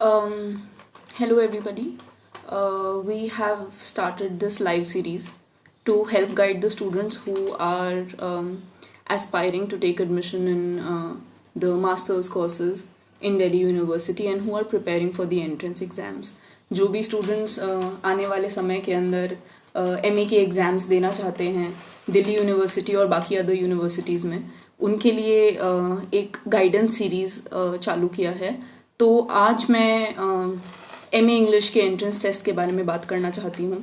Um, Hello, everybody. We have started this live series to help guide the students who are aspiring to take admission in the master's courses in Delhi University and who are preparing for the entrance exams. जो भी students आने वाले समय के अंदर MA के exams देना चाहते हैं दिल्ली यूनिवर्सिटी और बाकी अदर यूनिवर्सिटीज़ में, उनके लिए एक गाइडेंस सीरीज़ चालू किया है। तो आज मैं एमए इंग्लिश के एंट्रेंस टेस्ट के बारे में बात करना चाहती हूँ।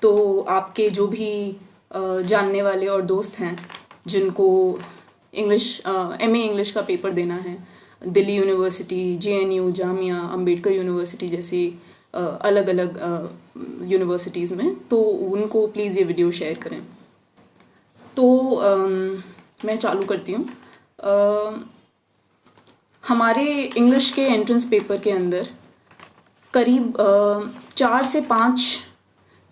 तो आपके जो भी जानने वाले और दोस्त हैं जिनको एमए इंग्लिश का पेपर देना है Delhi university, JNU, Jamia, Ambedkar university जैसी अलग अलग यूनिवर्सिटीज़ में, तो उनको प्लीज़ ये वीडियो शेयर करें। तो मैं चालू करती हूँ। हमारे इंग्लिश के एंट्रेंस पेपर के अंदर करीब 4 से 5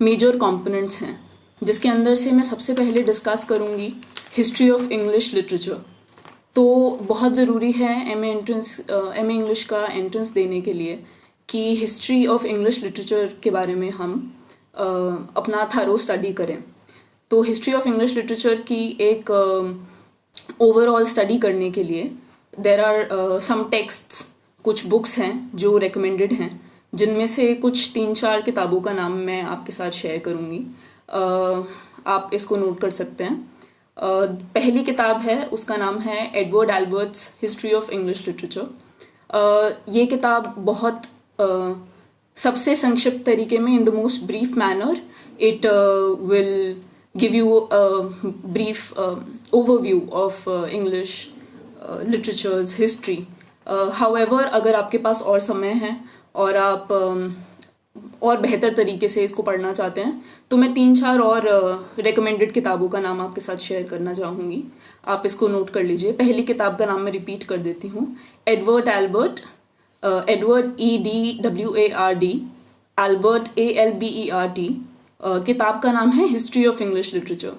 मेजर कंपोनेंट्स हैं, जिसके अंदर से मैं सबसे पहले डिस्कस करूँगी हिस्ट्री ऑफ इंग्लिश लिटरेचर। तो बहुत ज़रूरी है एमए इंग्लिश का एंट्रेंस देने के लिए कि हिस्ट्री ऑफ इंग्लिश लिटरेचर के बारे में हम अपना थरो स्टडी करें। तो हिस्ट्री ऑफ इंग्लिश लिटरेचर की एक ओवरऑल स्टडी करने के लिए देर आर सम टेक्स्ट्स, कुछ बुक्स हैं जो रेकमेंडेड हैं, जिनमें से कुछ 3-4 किताबों का नाम मैं आपके साथ शेयर करूँगी। आप इसको नोट कर सकते हैं। पहली किताब है, उसका नाम है Edward Albert's history of English literature. ये किताब बहुत सबसे संक्षिप्त तरीके में, in the most brief manner, it will give you brief overview of English literatures history. However, अगर आपके पास और समय है और आप और बेहतर तरीके से इसको पढ़ना चाहते हैं, तो मैं 3-4 और रिकमेंडेड किताबों का नाम आपके साथ शेयर करना चाहूँगी। आप इसको नोट कर लीजिए। पहली किताब का नाम मैं रिपीट कर देती हूँ, Edward Albert, Edward EDWARD, Albert ALBERT। किताब का नाम है हिस्ट्री ऑफ इंग्लिश लिटरेचर।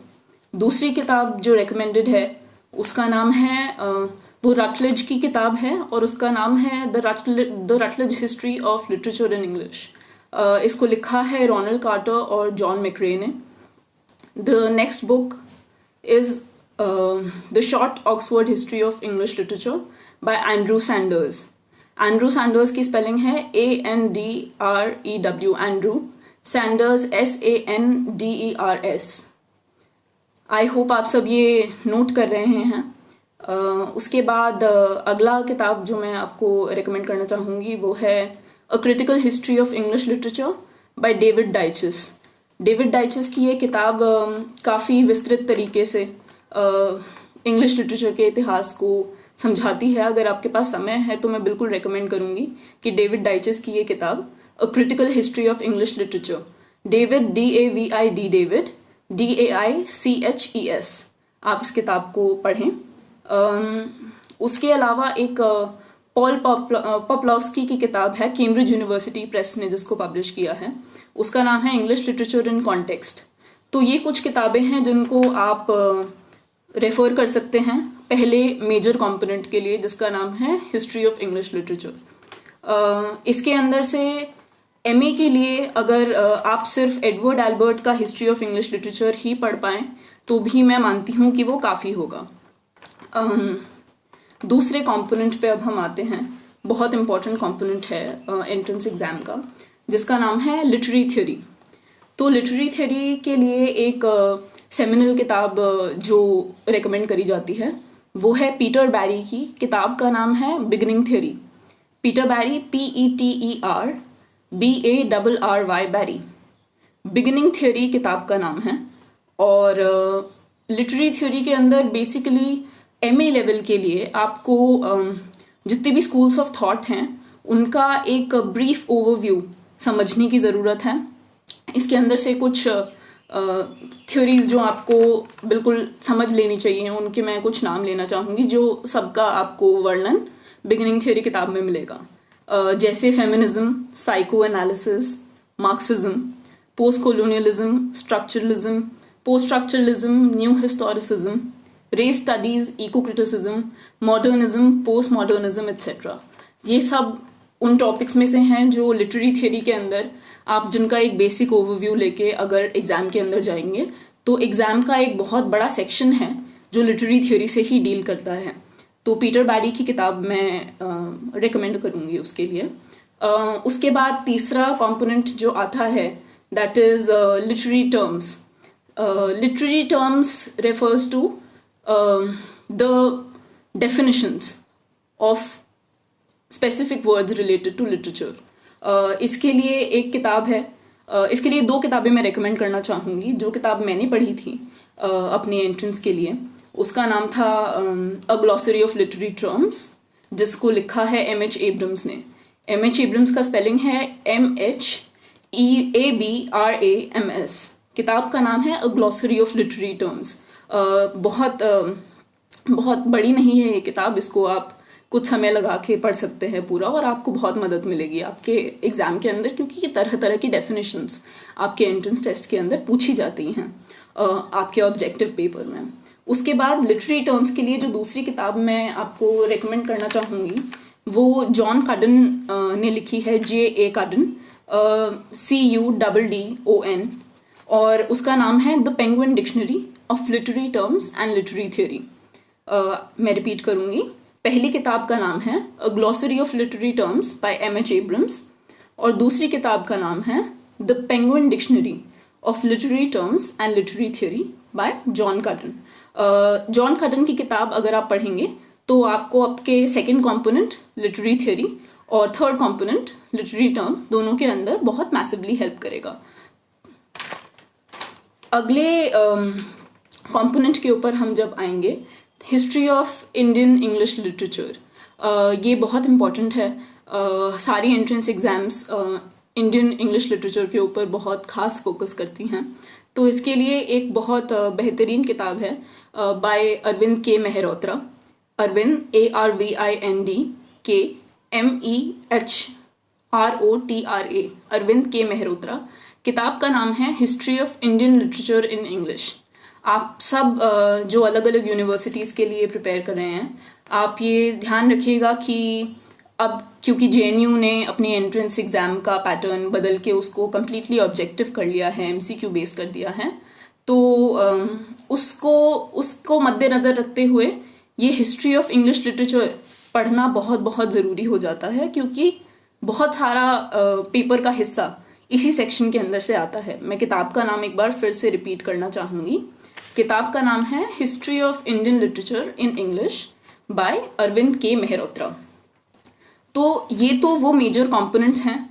दूसरी किताब जो रिकमेंडेड है उसका नाम है, वो रटलेज की किताब है और उसका नाम है the Rutledge history of literature in English. इसको लिखा है रोनाल्ड कार्टर और जॉन मैक्रे ने। The next book is the short Oxford history of English literature bye Andrew Sanders. Andrew Sanders की स्पेलिंग है ANDREW, Andrew, Sanders SANDERS। I hope आप सब ये नोट कर रहे हैं। उसके बाद अगला किताब जो मैं आपको रिकमेंड करना चाहूँगी वो है a critical history of English literature by David Daiches. David Daiches की ये किताब काफ़ी विस्तृत तरीके से इंग्लिश लिटरेचर के इतिहास को समझाती है। अगर आपके पास समय है तो मैं बिल्कुल रेकमेंड करूँगी कि डेविड डाइचेस की ये किताब अ critical history of English literature, David DAVID, David DAICHES, आप इस किताब को पढ़ें। उसके अलावा एक पॉल पॉप्लॉस्की की किताब है, कैम्ब्रिज यूनिवर्सिटी प्रेस ने जिसको पब्लिश किया है, उसका नाम है इंग्लिश लिटरेचर इन कॉन्टेक्स्ट। तो ये कुछ किताबें हैं जिनको आप रेफर कर सकते हैं पहले मेजर कंपोनेंट के लिए, जिसका नाम है हिस्ट्री ऑफ इंग्लिश लिटरेचर। इसके अंदर से एमए के लिए अगर आप सिर्फ एडवर्ड एल्बर्ट का हिस्ट्री ऑफ इंग्लिश लिटरेचर ही पढ़ पाएँ तो भी मैं मानती हूँ कि वो काफ़ी होगा। दूसरे कंपोनेंट पे अब हम आते हैं। बहुत इम्पॉर्टेंट कंपोनेंट है एंट्रेंस एग्जाम का, जिसका नाम है लिटरेरी थ्योरी। तो लिटरेरी थ्योरी के लिए एक सेमिनल किताब जो रेकमेंड करी जाती है वो है पीटर बैरी की। किताब का नाम है बिगिनिंग थ्योरी। पीटर बैरी, PETER बैरी, बिगिनिंग थ्योरी किताब का नाम है। और लिटरेरी थ्योरी के अंदर बेसिकली एमए लेवल के लिए आपको जितने भी स्कूल्स ऑफ थॉट हैं उनका एक ब्रीफ ओवरव्यू समझने की ज़रूरत है। इसके अंदर से कुछ थ्योरीज जो आपको बिल्कुल समझ लेनी चाहिए, उनके मैं कुछ नाम लेना चाहूँगी जो सबका आपको वर्णन बिगिनिंग थ्योरी किताब में मिलेगा। जैसे feminism, psychoanalysis, Marxism, postcolonialism, structuralism, poststructuralism, new historicism, race studies, ecocriticism, modernism, postmodernism etcetera. ये सब उन टॉपिक्स में से हैं जो लिटरेरी थियरी के अंदर आप जिनका एक बेसिक ओवरव्यू लेके अगर एग्जाम के अंदर जाएंगे तो एग्जाम का एक बहुत बड़ा सेक्शन है जो लिटरेरी थ्योरी से ही डील करता है। तो पीटर बैरी की किताब मैं रिकमेंड करूंगी उसके लिए। उसके बाद तीसरा कंपोनेंट जो आता है that is literary terms. Literary terms refers to the definitions of specific words related to literature. इसके लिए एक किताब है, इसके लिए दो किताबें मैं रेकमेंड करना चाहूँगी। जो किताब मैंने पढ़ी थी अपने एंट्रेंस के लिए, उसका नाम था अ ग्लॉसरी ऑफ लिटरेरी टर्म्स, जिसको लिखा है एम.एच. एब्रम्स ने। एम.एच. एब्रम्स का स्पेलिंग है MHEABRAMS। किताब का नाम है a glossary of literary terms. बहुत बड़ी नहीं है ये किताब, इसको आप कुछ समय लगा के पढ़ सकते हैं पूरा, और आपको बहुत मदद मिलेगी आपके एग्जाम के अंदर, क्योंकि ये तरह तरह की डेफिनेशंस आपके एंट्रेंस टेस्ट के अंदर पूछी जाती हैं आपके ऑब्जेक्टिव पेपर में। उसके बाद लिटरेरी टर्म्स के लिए जो दूसरी किताब मैं आपको रेकमेंड करना चाहूँगी वो जॉन कार्डन ने लिखी है, J.A. कार्डन, CUDDON, और उसका नाम है the Penguin dictionary of literary terms and literary theory. मैं रिपीट करूंगी, पहली किताब का नाम है a glossary of literary terms by M.H. Abrams, और दूसरी किताब का नाम है the Penguin dictionary of literary terms and literary theory by John Cuddon. John Cuddon की किताब अगर आप पढ़ेंगे तो आपको आपके सेकेंड कॉम्पोनेंट लिटरेरी थ्योरी और थर्ड कॉम्पोनेंट लिटरेरी टर्म्स दोनों के अंदर बहुत मैसिवली हेल्प करेगा। अगले कॉम्पोनेंट के ऊपर हम जब आएंगे, history of Indian English literature. ये बहुत इम्पॉर्टेंट है। सारी entrance exams Indian English literature के ऊपर बहुत खास फोकस करती हैं। तो इसके लिए एक बहुत बेहतरीन किताब है bye Arvind K Mehrotra. Arvind ARVIND KMEHROTRA, Arvind K Mehrotra. किताब का नाम है history of Indian literature in English. आप सब जो अलग अलग यूनिवर्सिटीज़ के लिए प्रिपेयर कर रहे हैं, आप ये ध्यान रखिएगा कि अब क्योंकि JNU ने अपनी एंट्रेंस एग्ज़ाम का पैटर्न बदल के उसको कम्प्लीटली ऑब्जेक्टिव कर लिया है, MCQ बेस कर दिया है, तो उसको मद्देनज़र रखते हुए ये हिस्ट्री ऑफ इंग्लिश लिटरेचर पढ़ना बहुत बहुत ज़रूरी हो जाता है, क्योंकि बहुत सारा पेपर का हिस्सा इसी सेक्शन के अंदर से आता है। मैं किताब का नाम एक बार फिर से रिपीट करना चाहूँगी। किताब का नाम है history of Indian literature in English by Arvind K Mehrotra. तो ये तो वो मेजर कंपोनेंट्स हैं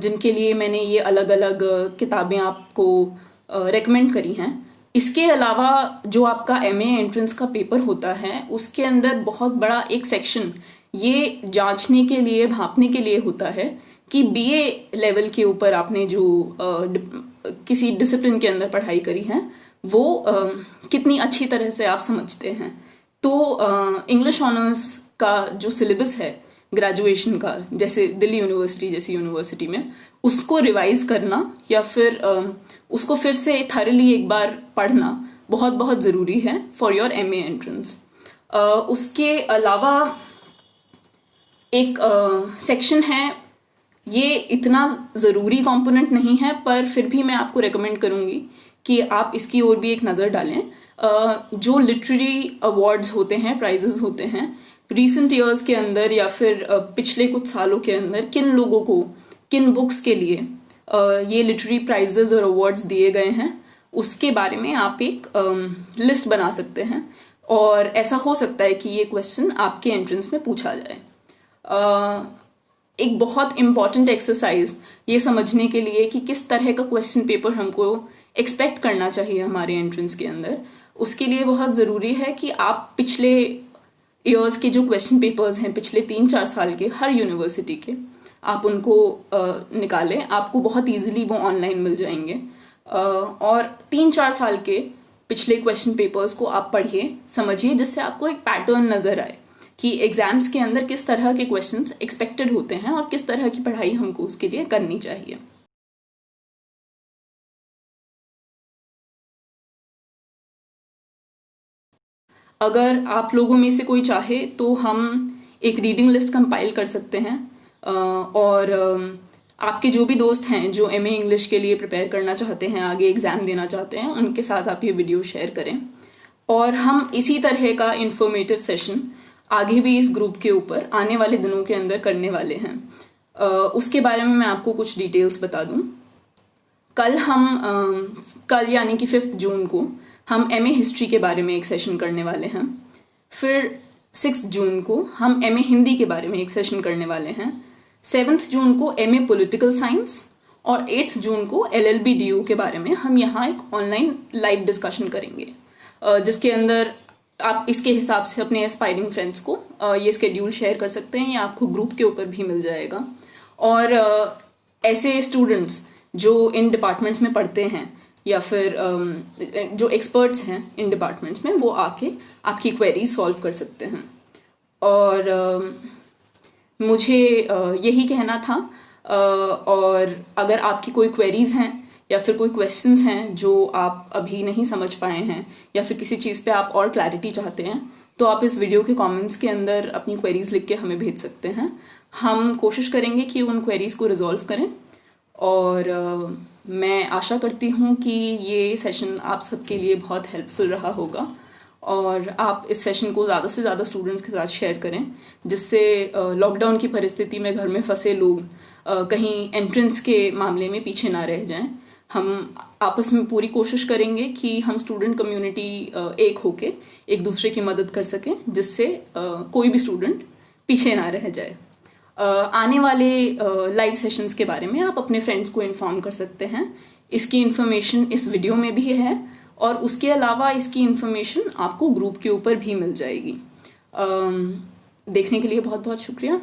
जिनके लिए मैंने ये अलग अलग किताबें आपको रेकमेंड करी हैं। इसके अलावा जो आपका MA एंट्रेंस का पेपर होता है, उसके अंदर बहुत बड़ा एक सेक्शन ये जांचने के लिए, भांपने के लिए होता है कि BA लेवल के ऊपर आपने जो किसी डिसिप्लिन के अंदर पढ़ाई करी है वो कितनी अच्छी तरह से आप समझते हैं। तो इंग्लिश ऑनर्स का जो सिलेबस है ग्रेजुएशन का, जैसे दिल्ली यूनिवर्सिटी जैसी यूनिवर्सिटी में, उसको रिवाइज करना या फिर उसको फिर से थरली एक बार पढ़ना बहुत बहुत ज़रूरी है फॉर योर MA एंट्रेंस। उसके अलावा एक सेक्शन है, ये इतना ज़रूरी कंपोनेंट नहीं है पर फिर भी मैं आपको रेकमेंड करूँगी कि आप इसकी ओर भी एक नज़र डालें। जो लिटरेरी अवार्ड्स होते हैं, प्राइजेस होते हैं, रीसेंट ईयर्स के अंदर या फिर पिछले कुछ सालों के अंदर किन लोगों को किन बुक्स के लिए ये लिटरेरी प्राइजेस और अवार्ड्स दिए गए हैं, उसके बारे में आप एक लिस्ट बना सकते हैं, और ऐसा हो सकता है कि ये क्वेश्चन आपके एंट्रेंस में पूछा जाए। एक बहुत इम्पॉर्टेंट एक्सरसाइज ये समझने के लिए कि किस तरह का क्वेश्चन पेपर हमको एक्सपेक्ट करना चाहिए हमारे एंट्रेंस के अंदर, उसके लिए बहुत ज़रूरी है कि आप पिछले ईयर्स के जो क्वेश्चन पेपर्स हैं, पिछले 3-4 साल के हर यूनिवर्सिटी के, आप उनको निकालें। आपको बहुत इजीली वो ऑनलाइन मिल जाएंगे, और 3-4 साल के पिछले क्वेश्चन पेपर्स को आप पढ़िए, समझिए, जिससे आपको एक पैटर्न नज़र आए कि एग्जाम्स के अंदर किस तरह के क्वेश्चंस एक्सपेक्टेड होते हैं और किस तरह की पढ़ाई हमको उसके लिए करनी चाहिए। अगर आप लोगों में से कोई चाहे तो हम एक रीडिंग लिस्ट कंपाइल कर सकते हैं और आपके जो भी दोस्त हैं जो एमए इंग्लिश के लिए प्रिपेयर करना चाहते हैं, आगे एग्ज़ाम देना चाहते हैं, उनके साथ आप ये वीडियो शेयर करें। और हम इसी तरह का इंफॉर्मेटिव सेशन आगे भी इस ग्रुप के ऊपर आने वाले दिनों के अंदर करने वाले हैं। उसके बारे में मैं आपको कुछ डिटेल्स बता दूं। कल यानी कि 5 जून को हम एमए हिस्ट्री के बारे में एक सेशन करने वाले हैं। फिर 6 जून को हम एमए हिंदी के बारे में एक सेशन करने वाले हैं। 7 जून को एमए पॉलिटिकल साइंस और 8 जून को एलएलबी डीयू के बारे में हम यहाँ एक ऑनलाइन लाइव डिस्कशन करेंगे, जिसके अंदर आप इसके हिसाब से अपने एस्पायरिंग फ्रेंड्स को ये स्केड्यूल शेयर कर सकते हैं, या आपको ग्रुप के ऊपर भी मिल जाएगा। और ऐसे स्टूडेंट्स जो इन डिपार्टमेंट्स में पढ़ते हैं या फिर जो एक्सपर्ट्स हैं इन डिपार्टमेंट्स में, वो आके आपकी क्वेरी सॉल्व कर सकते हैं। और मुझे यही कहना था। और अगर आपकी कोई क्वेरीज हैं या फिर कोई क्वेश्चंस हैं जो आप अभी नहीं समझ पाए हैं, या फिर किसी चीज़ पे आप और क्लैरिटी चाहते हैं, तो आप इस वीडियो के कमेंट्स के अंदर अपनी क्वेरीज लिख के हमें भेज सकते हैं। हम कोशिश करेंगे कि उन क्वेरीज को रिजॉल्व करें। और मैं आशा करती हूँ कि ये सेशन आप सबके लिए बहुत हेल्पफुल रहा होगा, और आप इस सेशन को ज़्यादा से ज़्यादा स्टूडेंट्स के साथ शेयर करें, जिससे लॉकडाउन की परिस्थिति में घर में फंसे लोग कहीं एंट्रेंस के मामले में पीछे ना रह जाएं। हम आपस में पूरी कोशिश करेंगे कि हम स्टूडेंट कम्युनिटी एक होके एक दूसरे की मदद कर सकें, जिससे कोई भी स्टूडेंट पीछे ना रह जाए। आने वाले लाइव सेशंस के बारे में आप अपने फ्रेंड्स को इन्फॉर्म कर सकते हैं। इसकी इन्फॉर्मेशन इस वीडियो में भी है, और उसके अलावा इसकी इन्फॉर्मेशन आपको ग्रुप के ऊपर भी मिल जाएगी। देखने के लिए बहुत बहुत शुक्रिया।